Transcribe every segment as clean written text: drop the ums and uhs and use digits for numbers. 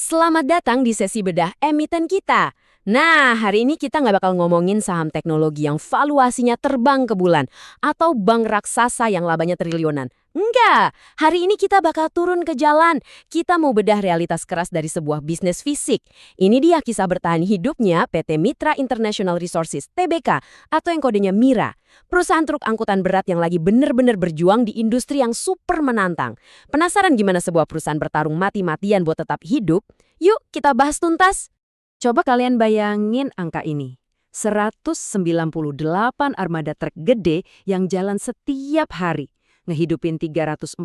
Selamat datang di sesi bedah emiten kita. Nah, hari ini kita nggak bakal ngomongin saham teknologi yang valuasinya terbang ke bulan atau bank raksasa yang labanya triliunan. Enggak, hari ini kita bakal turun ke jalan. Kita mau bedah realitas keras dari sebuah bisnis fisik. Ini dia kisah bertahan hidupnya PT Mitra International Resources, TBK, atau yang kodenya MIRA. Perusahaan truk angkutan berat yang lagi bener-bener berjuang di industri yang super menantang. Penasaran gimana sebuah perusahaan bertarung mati-matian buat tetap hidup? Yuk, kita bahas tuntas. Coba kalian bayangin angka ini. 198 armada truk gede yang jalan setiap hari, ngehidupin 347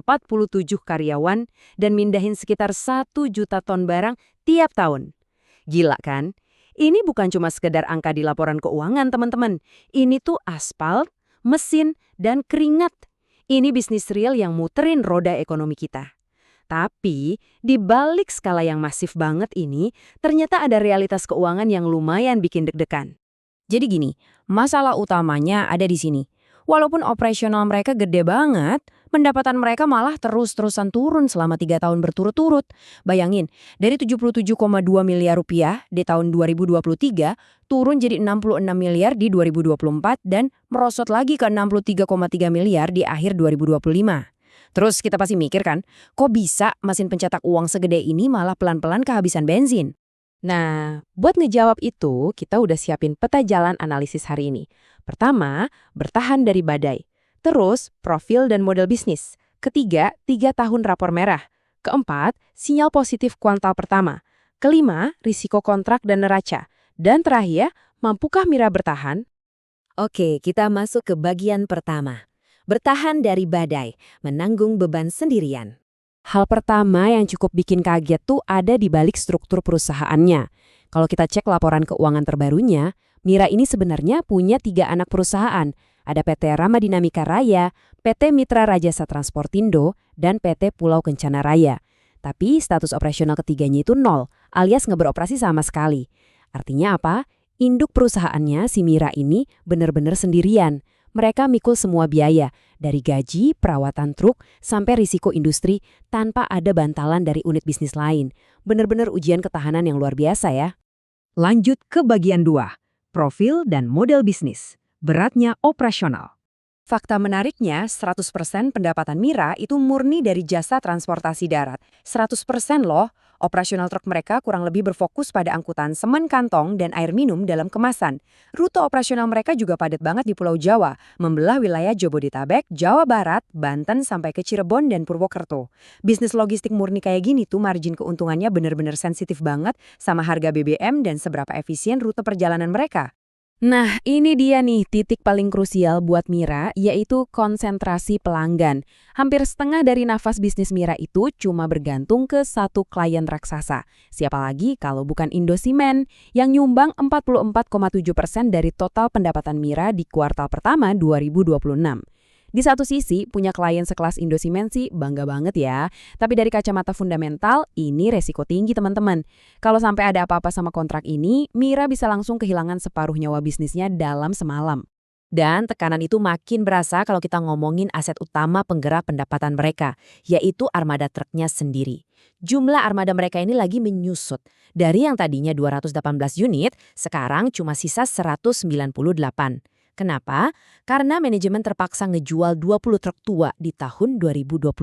karyawan, dan mindahin sekitar 1 juta ton barang tiap tahun. Gila kan? Ini bukan cuma sekedar angka di laporan keuangan, teman-teman. Ini tuh aspal, mesin, dan keringat. Ini bisnis real yang muterin roda ekonomi kita. Tapi, di balik skala yang masif banget ini, ternyata ada realitas keuangan yang lumayan bikin deg-degan. Jadi gini, masalah utamanya ada di sini. Walaupun operasional mereka gede banget, pendapatan mereka malah terus-terusan turun selama 3 tahun berturut-turut. Bayangin, dari 77,2 miliar rupiah di tahun 2023, turun jadi 66 miliar di 2024 dan merosot lagi ke 63,3 miliar di akhir 2025. Terus kita pasti mikir kan, kok bisa mesin pencetak uang segede ini malah pelan-pelan kehabisan bensin? Nah, buat ngejawab itu, kita udah siapin peta jalan analisis hari ini. Pertama, bertahan dari badai. Terus, profil dan model bisnis. Ketiga, 3 tahun rapor merah. Keempat, sinyal positif kuartal pertama. Kelima, risiko kontrak dan neraca. Dan terakhir, mampukah Mira bertahan? Oke, kita masuk ke bagian pertama. Bertahan dari badai, menanggung beban sendirian. Hal pertama yang cukup bikin kaget tuh ada di balik struktur perusahaannya. Kalau kita cek laporan keuangan terbarunya, Mira ini sebenarnya punya 3 anak perusahaan. Ada PT Ramadinamika Raya, PT Mitra Rajasa Transportindo, dan PT Pulau Kencana Raya. Tapi status operasional ketiganya itu 0, alias nggak beroperasi sama sekali. Artinya apa? Induk perusahaannya, si Mira ini, benar-benar sendirian. Mereka mikul semua biaya, dari gaji, perawatan truk, sampai risiko industri tanpa ada bantalan dari unit bisnis lain. Benar-benar ujian ketahanan yang luar biasa ya. Lanjut ke bagian 2, profil dan model bisnis. Beratnya operasional. Fakta menariknya, 100% pendapatan Mira itu murni dari jasa transportasi darat. 100% loh. Operasional truk mereka kurang lebih berfokus pada angkutan semen kantong dan air minum dalam kemasan. Rute operasional mereka juga padat banget di Pulau Jawa, membelah wilayah Jabodetabek, Jawa Barat, Banten sampai ke Cirebon dan Purwokerto. Bisnis logistik murni kayak gini tuh margin keuntungannya benar-benar sensitif banget sama harga BBM dan seberapa efisien rute perjalanan mereka. Nah, ini dia nih titik paling krusial buat Mira, yaitu konsentrasi pelanggan. Hampir setengah dari nafas bisnis Mira itu cuma bergantung ke satu klien raksasa. Siapa lagi kalau bukan Indosimen, yang nyumbang 44,7% dari total pendapatan Mira di kuartal pertama 2026. Di satu sisi, punya klien sekelas Indosimen sih bangga banget ya. Tapi dari kacamata fundamental, ini resiko tinggi teman-teman. Kalau sampai ada apa-apa sama kontrak ini, Mira bisa langsung kehilangan separuh nyawa bisnisnya dalam semalam. Dan tekanan itu makin berasa kalau kita ngomongin aset utama penggerak pendapatan mereka, yaitu armada truknya sendiri. Jumlah armada mereka ini lagi menyusut. Dari yang tadinya 218 unit, sekarang cuma sisa 198. Kenapa? Karena manajemen terpaksa ngejual 20 truk tua di tahun 2025.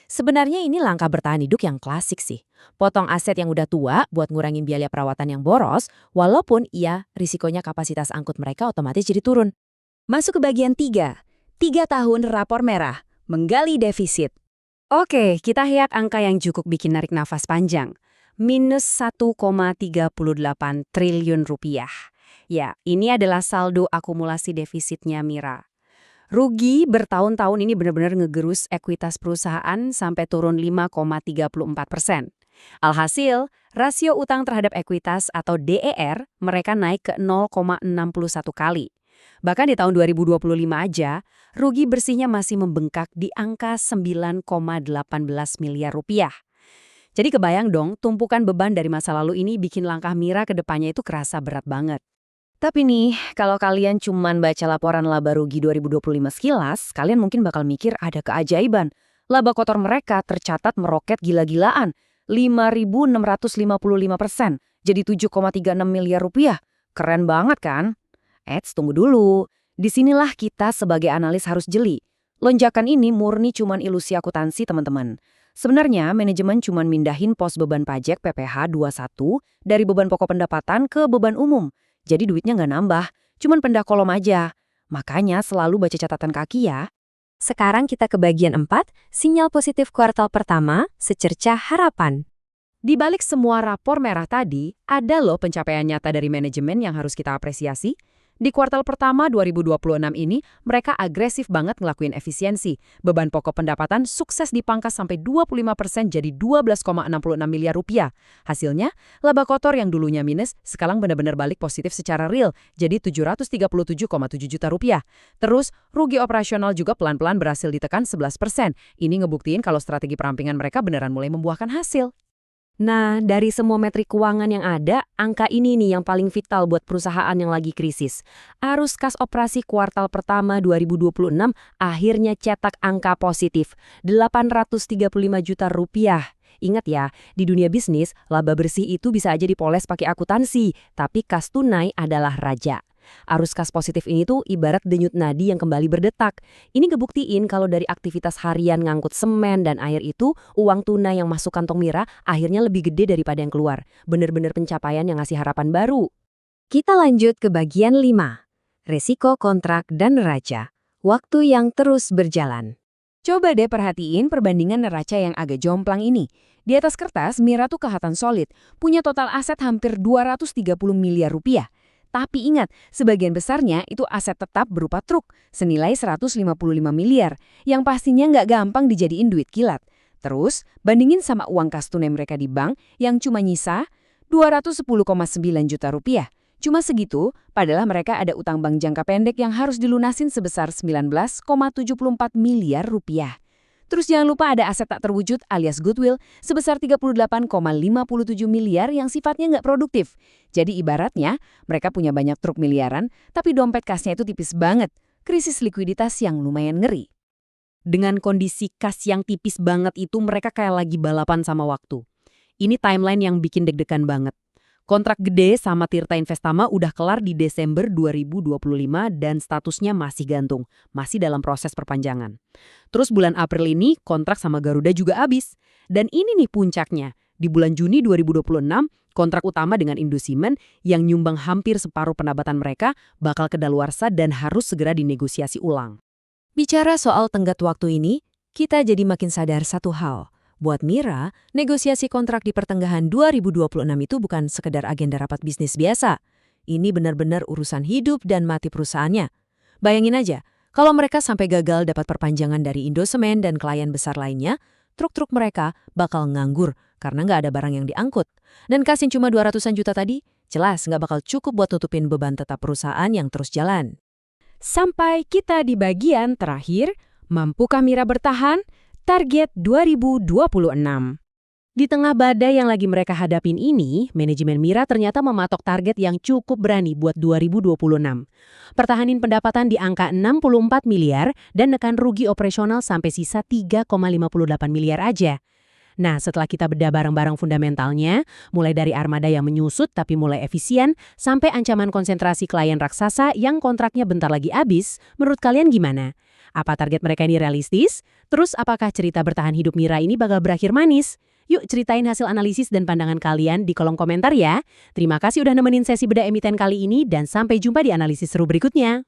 Sebenarnya ini langkah bertahan hidup yang klasik sih. Potong aset yang udah tua buat ngurangin biaya perawatan yang boros, walaupun risikonya kapasitas angkut mereka otomatis jadi turun. Masuk ke bagian 3. 3 tahun rapor merah, menggali defisit. Oke, kita lihat angka yang cukup bikin narik nafas panjang. Minus 1,38 triliun rupiah. Ya, ini adalah saldo akumulasi defisitnya Mira. Rugi bertahun-tahun ini benar-benar ngegerus ekuitas perusahaan sampai turun 5,34%. Alhasil, rasio utang terhadap ekuitas atau DER mereka naik ke 0,61 kali. Bahkan di tahun 2025 aja, rugi bersihnya masih membengkak di angka 9,18 miliar rupiah. Jadi kebayang dong, tumpukan beban dari masa lalu ini bikin langkah Mira ke depannya itu kerasa berat banget. Tapi nih, kalau kalian cuman baca laporan laba rugi 2025 sekilas, kalian mungkin bakal mikir ada keajaiban. Laba kotor mereka tercatat meroket gila-gilaan. 5.655%, jadi 7,36 miliar rupiah. Keren banget kan? Eits, tunggu dulu. Disinilah kita sebagai analis harus jeli. Lonjakan ini murni cuman ilusi akuntansi, teman-teman. Sebenarnya, manajemen cuman mindahin pos beban pajak PPh 21 dari beban pokok pendapatan ke beban umum. Jadi duitnya nggak nambah, cuman pindah kolom aja. Makanya selalu baca catatan kaki ya. Sekarang kita ke bagian 4, sinyal positif kuartal pertama, secercah harapan. Di balik semua rapor merah tadi, ada loh pencapaian nyata dari manajemen yang harus kita apresiasi. Di kuartal pertama 2026 ini, mereka agresif banget ngelakuin efisiensi. Beban pokok pendapatan sukses dipangkas sampai 25% jadi 12,66 miliar rupiah. Hasilnya, laba kotor yang dulunya minus, sekarang benar-benar balik positif secara real, jadi 737,7 juta rupiah. Terus, rugi operasional juga pelan-pelan berhasil ditekan 11%. Ini ngebuktiin kalau strategi perampingan mereka beneran mulai membuahkan hasil. Nah, dari semua metrik keuangan yang ada, angka ini nih yang paling vital buat perusahaan yang lagi krisis. Arus kas operasi kuartal pertama 2026 akhirnya cetak angka positif, 835 juta rupiah. Ingat ya, di dunia bisnis, laba bersih itu bisa aja dipoles pakai akuntansi, tapi kas tunai adalah raja. Arus kas positif ini tuh ibarat denyut nadi yang kembali berdetak. Ini ngebuktiin kalau dari aktivitas harian ngangkut semen dan air itu, uang tunai yang masuk kantong Mira akhirnya lebih gede daripada yang keluar. Bener-bener pencapaian yang ngasih harapan baru. Kita lanjut ke bagian 5. Resiko kontrak dan neraca. Waktu yang terus berjalan. Coba deh perhatiin perbandingan neraca yang agak jomplang ini. Di atas kertas, Mira tuh kelihatan solid, punya total aset hampir 230 miliar rupiah. Tapi ingat, sebagian besarnya itu aset tetap berupa truk, senilai 155 miliar, yang pastinya nggak gampang dijadiin duit kilat. Terus, bandingin sama uang kas tunai mereka di bank yang cuma nyisa 210,9 juta rupiah. Cuma segitu, padahal mereka ada utang bank jangka pendek yang harus dilunasin sebesar 19,74 miliar rupiah. Terus jangan lupa ada aset tak terwujud alias goodwill sebesar 38,57 miliar yang sifatnya nggak produktif. Jadi ibaratnya mereka punya banyak truk miliaran, tapi dompet kasnya itu tipis banget. Krisis likuiditas yang lumayan ngeri. Dengan kondisi kas yang tipis banget itu mereka kayak lagi balapan sama waktu. Ini timeline yang bikin deg-degan banget. Kontrak gede sama Tirta Investama udah kelar di Desember 2025 dan statusnya masih gantung, masih dalam proses perpanjangan. Terus bulan April ini kontrak sama Garuda juga habis. Dan ini nih puncaknya, di bulan Juni 2026 kontrak utama dengan Indosimen yang nyumbang hampir separuh pendapatan mereka bakal kedaluarsa dan harus segera dinegosiasi ulang. Bicara soal tenggat waktu ini, kita jadi makin sadar satu hal. Buat Mira, negosiasi kontrak di pertengahan 2026 itu bukan sekedar agenda rapat bisnis biasa. Ini benar-benar urusan hidup dan mati perusahaannya. Bayangin aja, kalau mereka sampai gagal dapat perpanjangan dari Indosemen dan klien besar lainnya, truk-truk mereka bakal nganggur karena nggak ada barang yang diangkut. Dan kasih cuma 200-an juta tadi, jelas nggak bakal cukup buat tutupin beban tetap perusahaan yang terus jalan. Sampai kita di bagian terakhir, mampukah Mira bertahan? Target 2026. Di tengah badai yang lagi mereka hadapin ini, manajemen Mira ternyata mematok target yang cukup berani buat 2026. Pertahanin pendapatan di angka 64 miliar dan nekan rugi operasional sampai sisa 3,58 miliar aja. Nah, setelah kita bedah barang-barang fundamentalnya, mulai dari armada yang menyusut tapi mulai efisien, sampai ancaman konsentrasi klien raksasa yang kontraknya bentar lagi habis, menurut kalian gimana? Apa target mereka ini realistis? Terus apakah cerita bertahan hidup Mira ini bakal berakhir manis? Yuk ceritain hasil analisis dan pandangan kalian di kolom komentar ya. Terima kasih udah nemenin sesi bedah emiten kali ini dan sampai jumpa di analisis seru berikutnya.